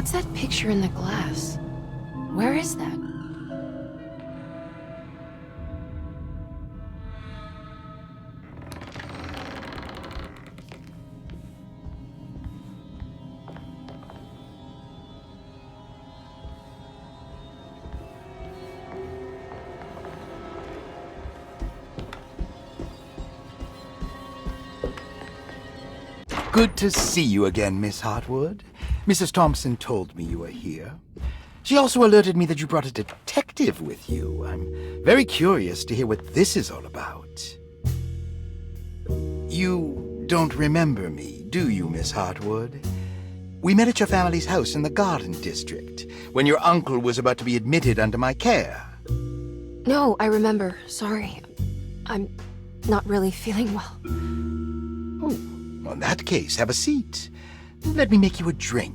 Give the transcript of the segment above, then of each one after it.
What's that picture in the glass? Where is that? Good to see you again, Miss Hartwood. Mrs. Thompson told me you were here. She also alerted me that you brought a detective with you. I'm very curious to hear what this is all about. You don't remember me, do you, Miss Hartwood? We met at your family's house in the Garden District, when your uncle was about to be admitted under my care. No, I remember. Sorry. I'm not really feeling well. In that case, have a seat. Let me make you a drink.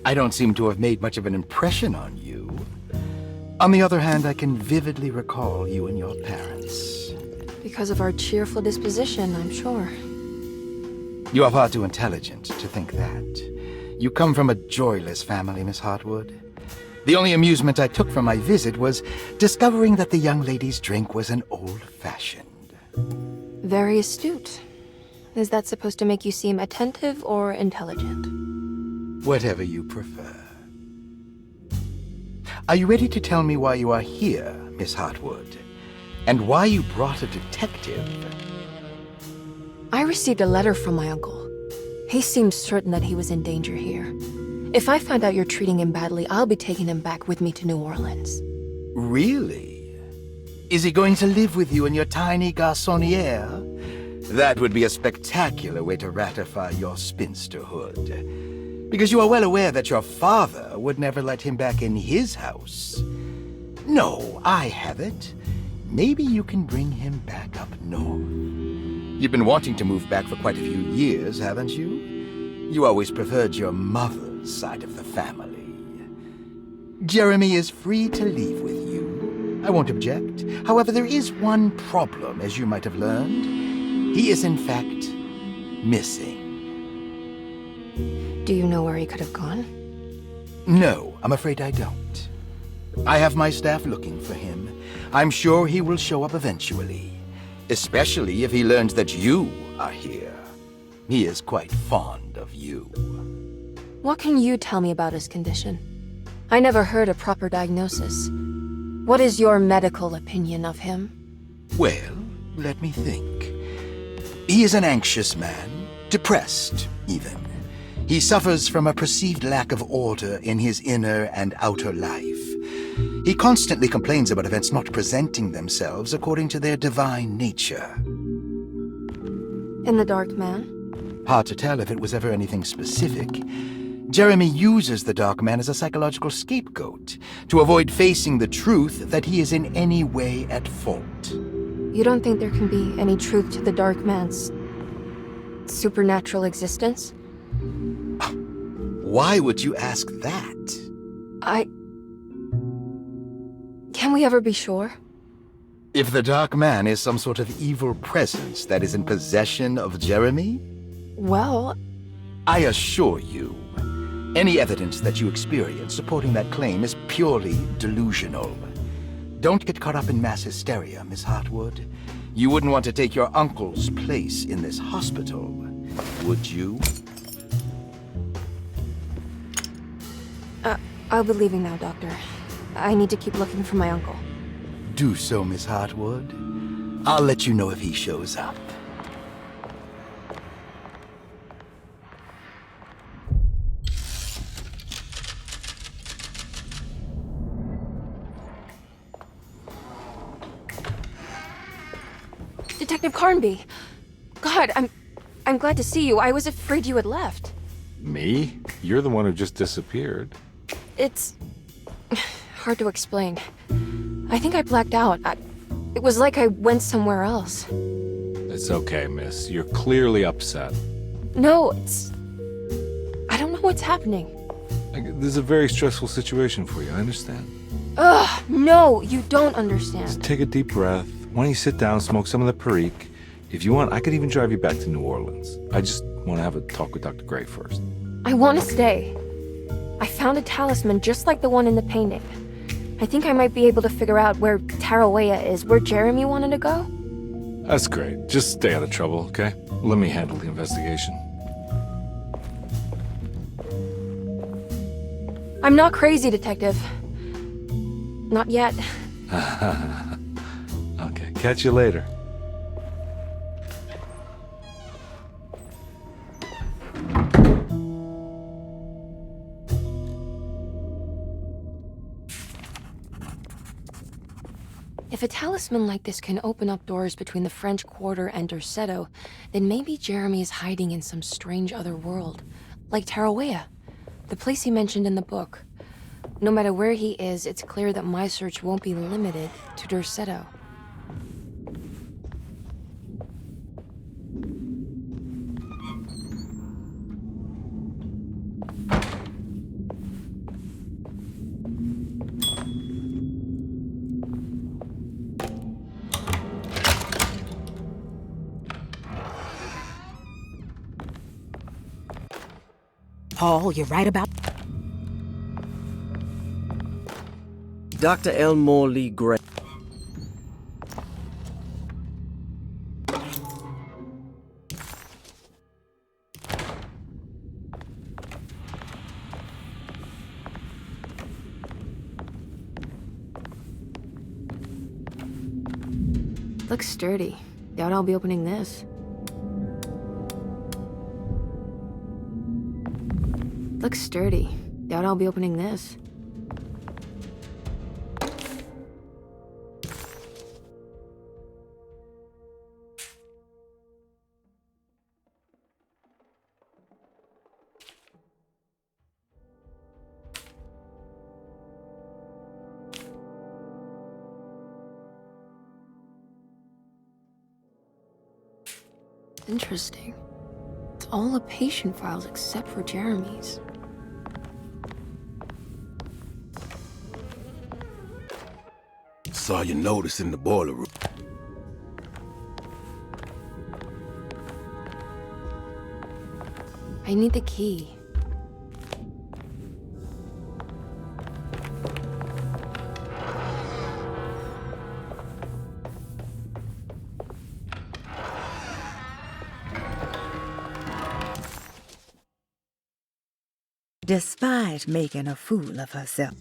I don't seem to have made much of an impression on you. On the other hand, I can vividly recall you and your parents. Because of our cheerful disposition, I'm sure. You are far too intelligent to think that. You come from a joyless family, Miss Hartwood. The only amusement I took from my visit was discovering that the young lady's drink was an old-fashioned. Very astute. Is that supposed to make you seem attentive or intelligent? Whatever you prefer. Are you ready to tell me why you are here, Miss Hartwood? And why you brought a detective? I received a letter from my uncle. He seemed certain that he was in danger here. If I find out you're treating him badly, I'll be taking him back with me to New Orleans. Really? Is he going to live with you in your tiny garçonniere? That would be a spectacular way to ratify your spinsterhood. Because you are well aware that your father would never let him back in his house. No, I have it. Maybe you can bring him back up north. You've been wanting to move back for quite a few years, haven't you? You always preferred your mother's side of the family. Jeremy is free to leave with you. I won't object. However, there is one problem, as you might have learned. He is, in fact, missing. Do you know where he could have gone? No, I'm afraid I don't. I have my staff looking for him. I'm sure he will show up eventually, especially if he learns that you are here. He is quite fond of you. What can you tell me about his condition? I never heard a proper diagnosis. What is your medical opinion of him? Well, let me think. He is an anxious man, depressed, even. He suffers from a perceived lack of order in his inner and outer life. He constantly complains about events not presenting themselves according to their divine nature. And the Dark Man? Hard to tell if it was ever anything specific. Jeremy uses the Dark Man as a psychological scapegoat to avoid facing the truth that he is in any way at fault. You don't think there can be any truth to the Dark Man's supernatural existence? Why would you ask that? Can we ever be sure? If the Dark Man is some sort of evil presence that is in possession of Jeremy? Well, I assure you, any evidence that you experience supporting that claim is purely delusional. Don't get caught up in mass hysteria, Miss Hartwood. You wouldn't want to take your uncle's place in this hospital, would you? I'll be leaving now, Doctor. I need to keep looking for my uncle. Do so, Miss Hartwood. I'll let you know if he shows up. Detective Carnby! God, I'm glad to see you. I was afraid you had left. Me? You're the one who just disappeared. It's hard to explain. I think I blacked out. It was like I went somewhere else. It's okay, miss. You're clearly upset. No, I don't know what's happening. This is a very stressful situation for you, I understand. Ugh, no, you don't understand. Just take a deep breath. Why don't you sit down, smoke some of the Perique? If you want, I could even drive you back to New Orleans. I just want to have a talk with Dr. Gray first. I want to stay. I found a talisman just like the one in the painting. I think I might be able to figure out where Tarawea is, where Jeremy wanted to go. That's great. Just stay out of trouble, okay? Let me handle the investigation. I'm not crazy, Detective. Not yet. Okay, catch you later. If a talisman like this can open up doors between the French Quarter and Derceto, then maybe Jeremy is hiding in some strange other world. Like Tarawea, the place he mentioned in the book. No matter where he is, it's clear that my search won't be limited to Derceto. Paul, you're right about... Dr. Elmore Lee Gray. Looks sturdy. Doubt I'll be opening this. Looks sturdy. Doubt I'll be opening this. Interesting. It's all the patient files except for Jeremy's. Saw your notice in the boiler room. I need the key. Despite making a fool of herself.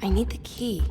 I need the key.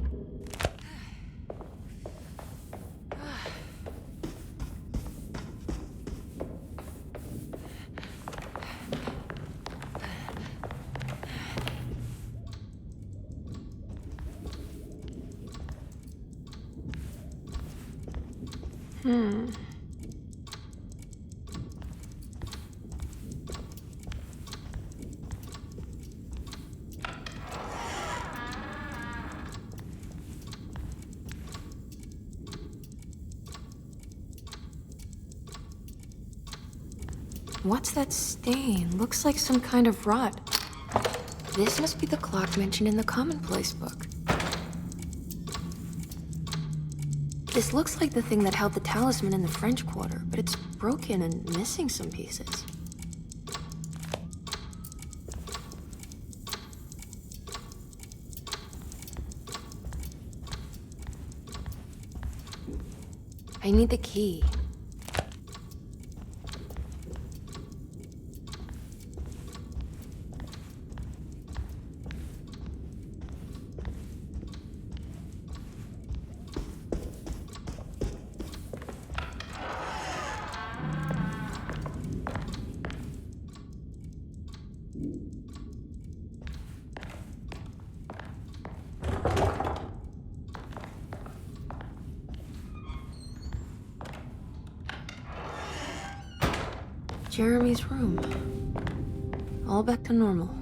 What's that stain? Looks like some kind of rot. This must be the clock mentioned in the commonplace book. This looks like the thing that held the talisman in the French Quarter, but it's broken and missing some pieces. I need the key. Jeremy's room. All back to normal.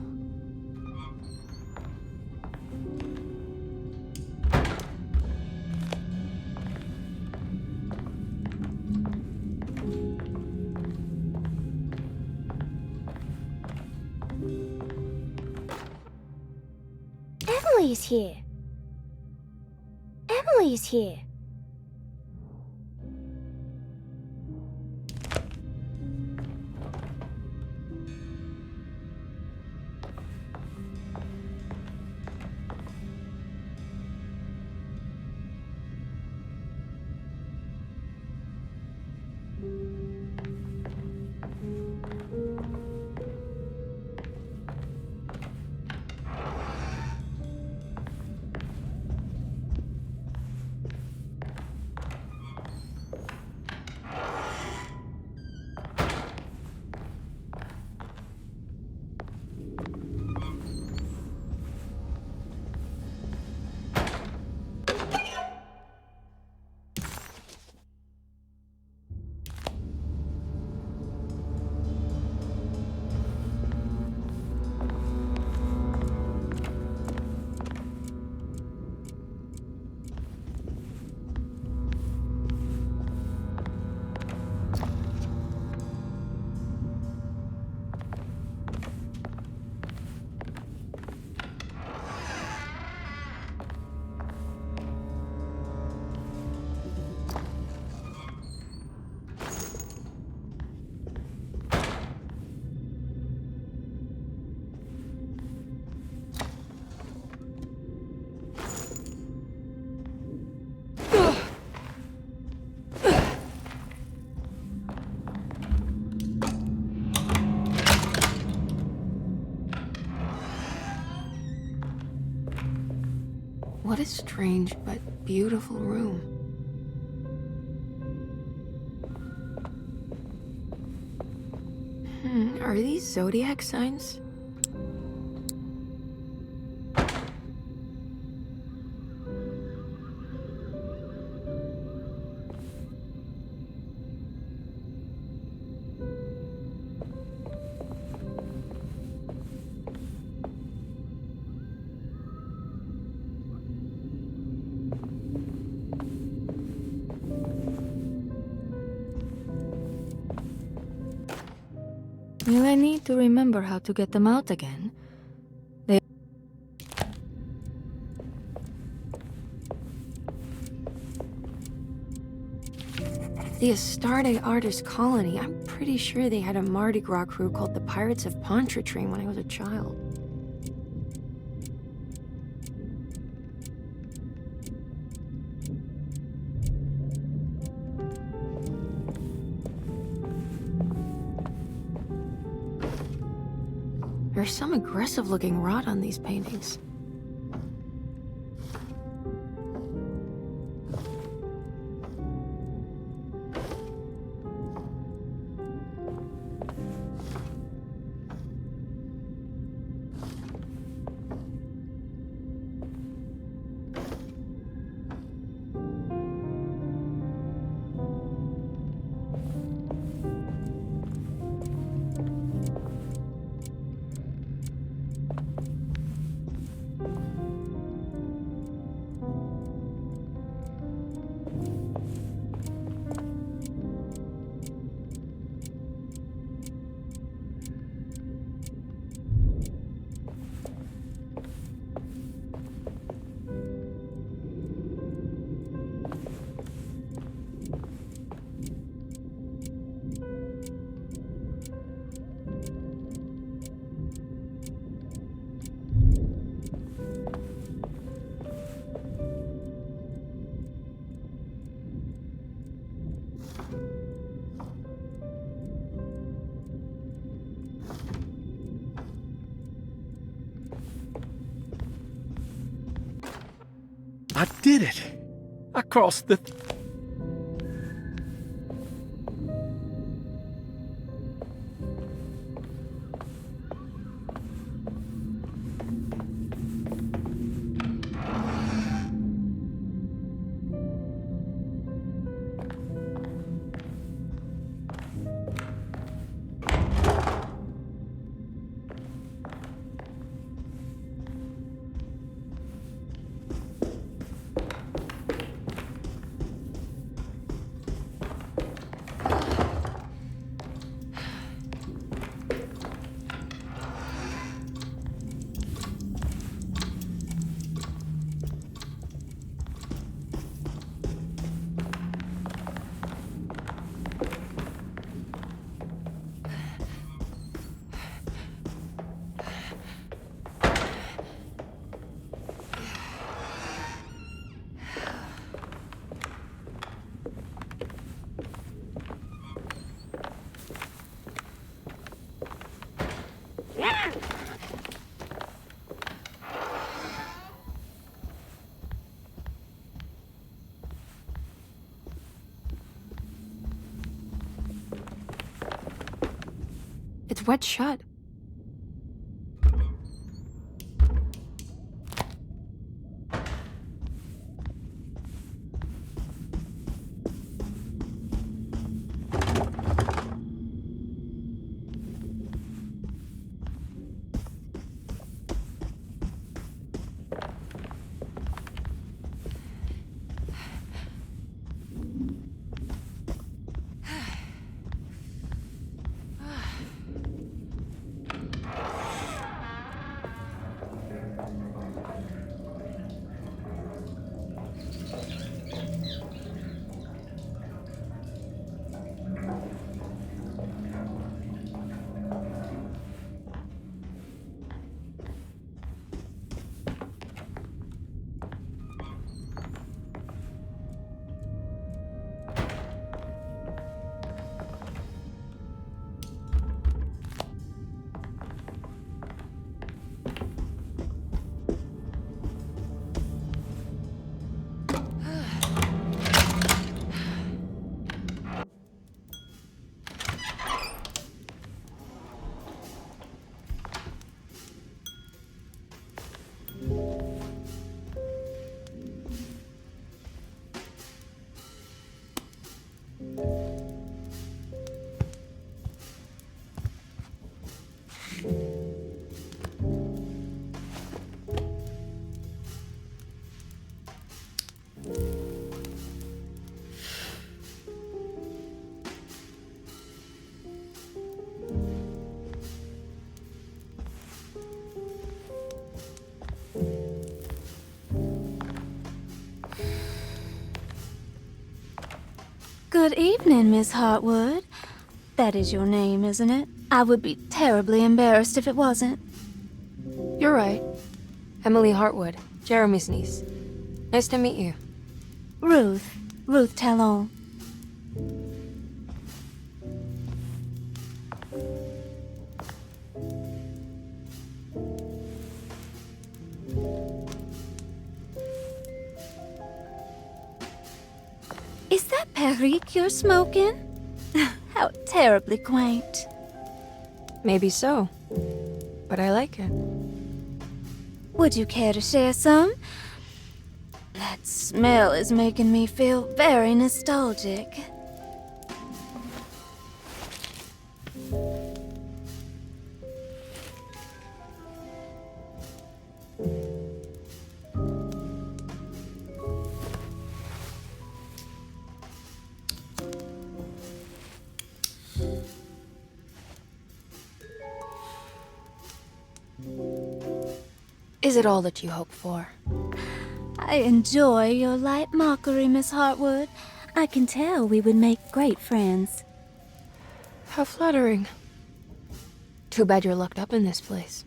Emily's here. Emily's here. What a strange but beautiful room. Are these zodiac signs? Will I need to remember how to get them out again? The Astarte Artist Colony. I'm pretty sure they had a Mardi Gras crew called the Pirates of Pontchartrain when I was a child. There's some aggressive-looking rot on these paintings. I did it! I crossed the... It's wet shut. Good evening, Miss Hartwood. That is your name, isn't it? I would be terribly embarrassed if it wasn't. You're right. Emily Hartwood, Jeremy's niece. Nice to meet you. Ruth Talon. Is that Perique you're smoking? How terribly quaint. Maybe so. But I like it. Would you care to share some? That smell is making me feel very nostalgic. Is it all that you hope for? I enjoy your light mockery, Miss Hartwood. I can tell we would make great friends. How flattering. Too bad you're locked up in this place.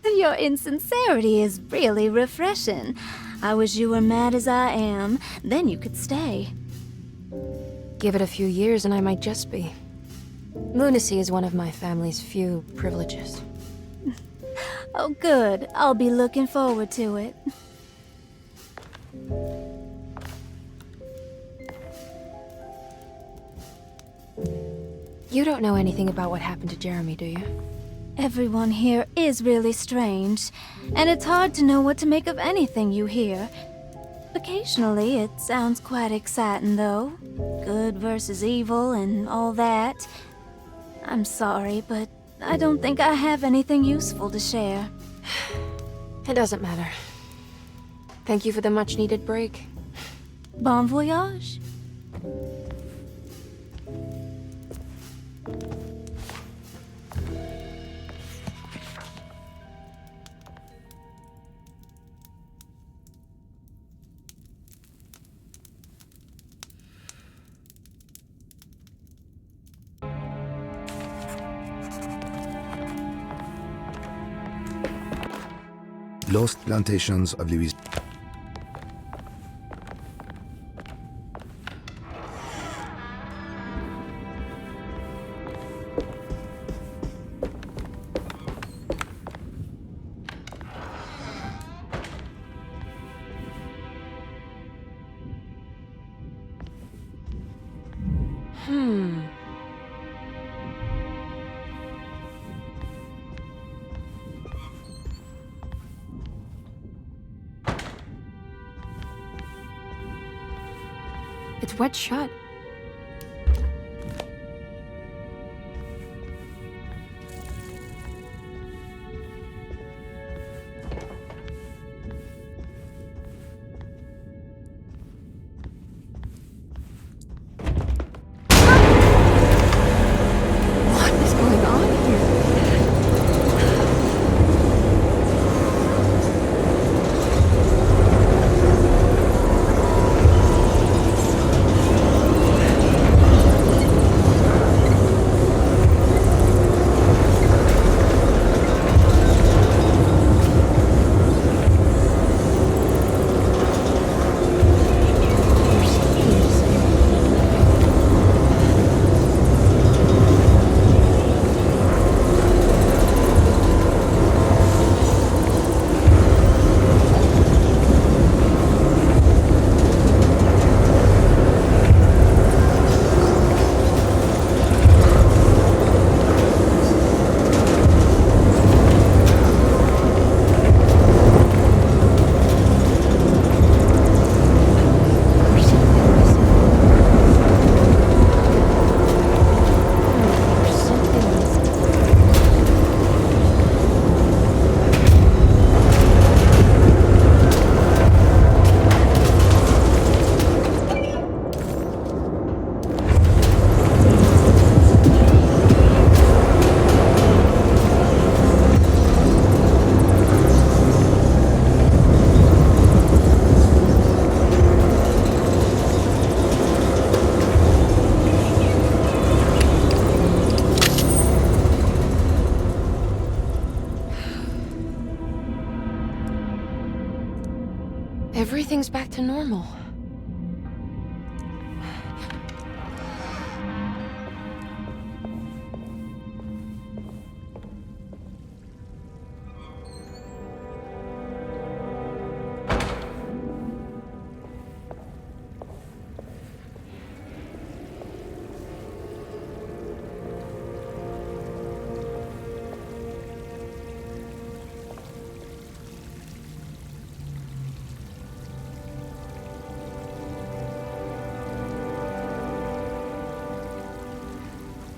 Your insincerity is really refreshing. I wish you were mad as I am, then you could stay. Give it a few years and I might just be. Lunacy is one of my family's few privileges. Oh, good. I'll be looking forward to it. You don't know anything about what happened to Jeremy, do you? Everyone here is really strange, and it's hard to know what to make of anything you hear. Occasionally, it sounds quite exciting, though. Good versus evil and all that. I'm sorry, but I don't think I have anything useful to share. It doesn't matter. Thank you for the much-needed break. Bon voyage. Lost plantations of Louis. It's wet shut. What is going on here? Everything's back to normal.